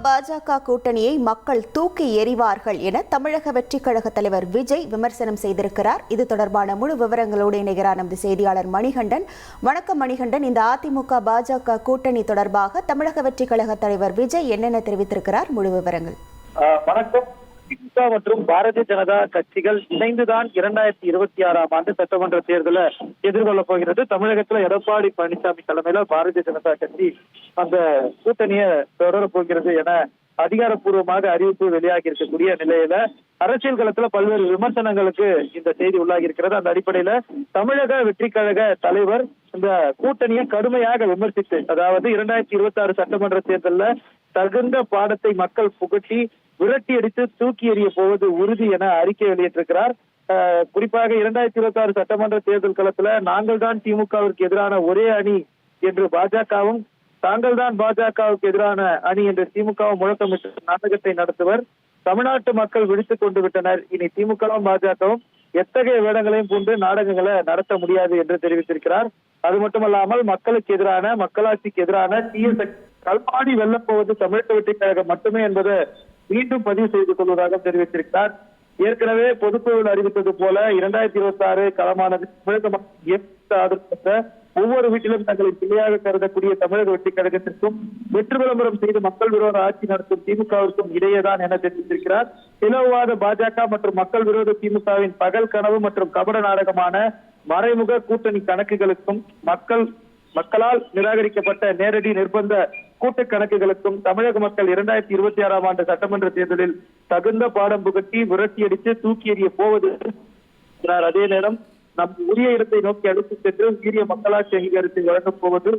பாஜக கூட்டணியை மக்கள் தூக்கி எறிவார்கள் என தமிழக வெற்றிக் கழக தலைவர் விஜய் விமர்சனம் செய்திருக்கிறார். இது தொடர்பான முழு விவரங்களோடு இணைகிறார் நமது செய்தியாளர் மணிகண்டன். வணக்கம் மணிகண்டன். இந்த அதிமுக பாஜக கூட்டணி தொடர்பாக தமிழக வெற்றிக் கழக தலைவர் விஜய் என்னென்ன தெரிவித்திருக்கிறார்? முழு விவரங்கள். வணக்கம். திமுக மற்றும் பாரதிய ஜனதா கட்சிகள் இணைந்துதான் 2026ஆம் ஆண்டு சட்டமன்ற தேர்தலை எதிர்கொள்ள போகிறது. தமிழகத்துல எடப்பாடி பழனிசாமி தலைமையில பாரதிய ஜனதா கட்சி அந்த கூட்டணியை தொடரப் போகிறது என அதிகாரப்பூர்வமாக அறிவிப்பு வெளியாகி இருக்கக்கூடிய நிலையில அரசியல் களத்துல பல்வேறு விமர்சனங்களுக்கு இந்த செய்தி உள்ளாகி இருக்கிறது. அந்த அடிப்படையில தமிழக வெற்றிக் கழக தலைவர் இந்த கூட்டணியை கடுமையாக விமர்சித்து, அதாவது 2026 சட்டமன்ற தேர்தலில் தகுந்த பாடத்தை மக்கள் புகட்டி விரட்டி அடித்து தூக்கி எறிய போவது உறுதி என அறிக்கை வெளியிட்டிருக்கிறார். குறிப்பாக 2026 சட்டமன்ற தேர்தல் களத்துல நாங்கள் தான் திமுகவிற்கு எதிரான ஒரே அணி என்று பாஜகவும், தாங்கள் தான் பாஜகவுக்கு எதிரான அணி என்று திமுகவும் முழக்கமிட்டு நாடகத்தை நடத்துவர். தமிழ்நாட்டு மக்கள் விழித்துக் கொண்டு விட்டனர். இனி திமுகவும் பாஜகவும் எத்தகைய வேடங்களையும் கொண்டு நாடகங்களை நடத்த முடியாது என்று தெரிவித்திருக்கிறார். அது மட்டுமல்லாமல் மக்களுக்கு எதிரான, மக்களாட்சிக்கு எதிரான தீய கல்பாடி வெல்லப்போவது தமிழக வெற்றிக் கழகம் மட்டுமே என்பதை மீண்டும் பதிவு செய்து கொள்வதாக தெரிவித்திருக்கிறார். ஏற்கனவே பொதுக்குழுவில் அறிவித்தது போல 2026 களமானது தமிழக ஆதரவு ஒவ்வொரு வீட்டிலும் தங்களை பிள்ளையாக கருதக்கூடிய தமிழக வெற்றிக் கழகத்திற்கும் வெற்றி விளம்பரம் செய்து மக்கள் விரோத ஆட்சி நடத்தும் திமுகவிற்கும் இடையேதான் என தெரிவித்திருக்கிறார். பிளவுவாத பாஜக மற்றும் மக்கள் விரோத திமுகவின் பகல் கனவு மற்றும் கபட நாடகமான மறைமுக கூட்டணி கணக்குகளுக்கும் மக்களால் நிராகரிக்கப்பட்ட நேரடி நிர்பந்த கூட்டு கணக்குகளுக்கும் தமிழக மக்கள் 2026ஆம் ஆண்டு சட்டமன்ற தேர்தலில் தகுந்த பாடம் புகட்டி விரட்டியடித்து தூக்கி எறிய போவது. அதே நேரம் நம் உரிய இடத்தை நோக்கி அழைத்து சென்று உரிய மக்களாட்சி அங்கீகாரத்தை வழங்கப் போவது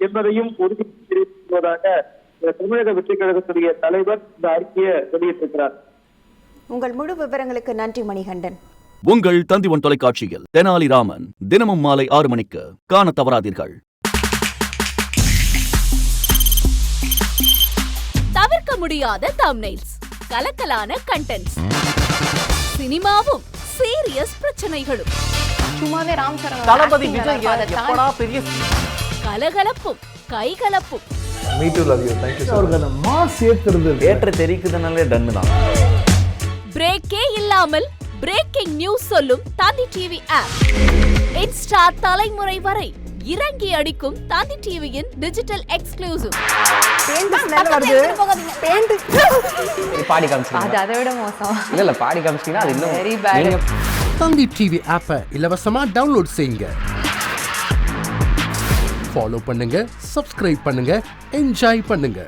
என்பதையும் உறுதி தெரிவிப்பதாக தமிழக வெற்றிக் கழகத்துடைய தலைவர் இந்த அறிக்கையை வெளியிட்டிருக்கிறார். உங்கள் முழு விவரங்களுக்கு நன்றி மணிகண்டன். உங்கள் தந்திவன் தொலைக்காட்சியில் தெனாலிராமன் தினமும் மாலை 6 மணிக்கு காண தவறாதீர்கள். தவிர்க்க முடியாத தம்ப்நெயில்ஸ், கலக்கலான கண்டென்ட்ஸ், சினிமாவும் சீரியஸ் பிரச்சனைகளும், சும்மாவே ராம் சரண் தளபதி விஜய் எப்படா பெரிய கலகலப்பும் கைகலப்பும். Me too love you. Thank you அவர்கள் மாஸ் ஏத்துறது ஏற்ற தெரிக்குதுனாலே டன் தான். பிரேக்கே இல்லாமல் பிரேக்கிங் நியூஸ் சொல்லும் தந்தி டிவி ஆப். இன்ஸ்டா தலைமுறை வரை இறங்கி அடிக்கும் தந்தி டிவியின் டிஜிட்டல் எக்ஸ்க்ளூசிவ். பாடி காமிச்சீங்க, அது அதை விட மோசம். இல்ல பாடி காமிச்சீங்கன்னா அது இன்னும் வெரி பேட். தந்தி டிவி ஆப்பை இலவசமா டவுன்லோட் செய்யுங்க. ஃபாலோ பண்ணுங்க, சப்ஸ்கிரைப் பண்ணுங்க, என்ஜாய் பண்ணுங்க.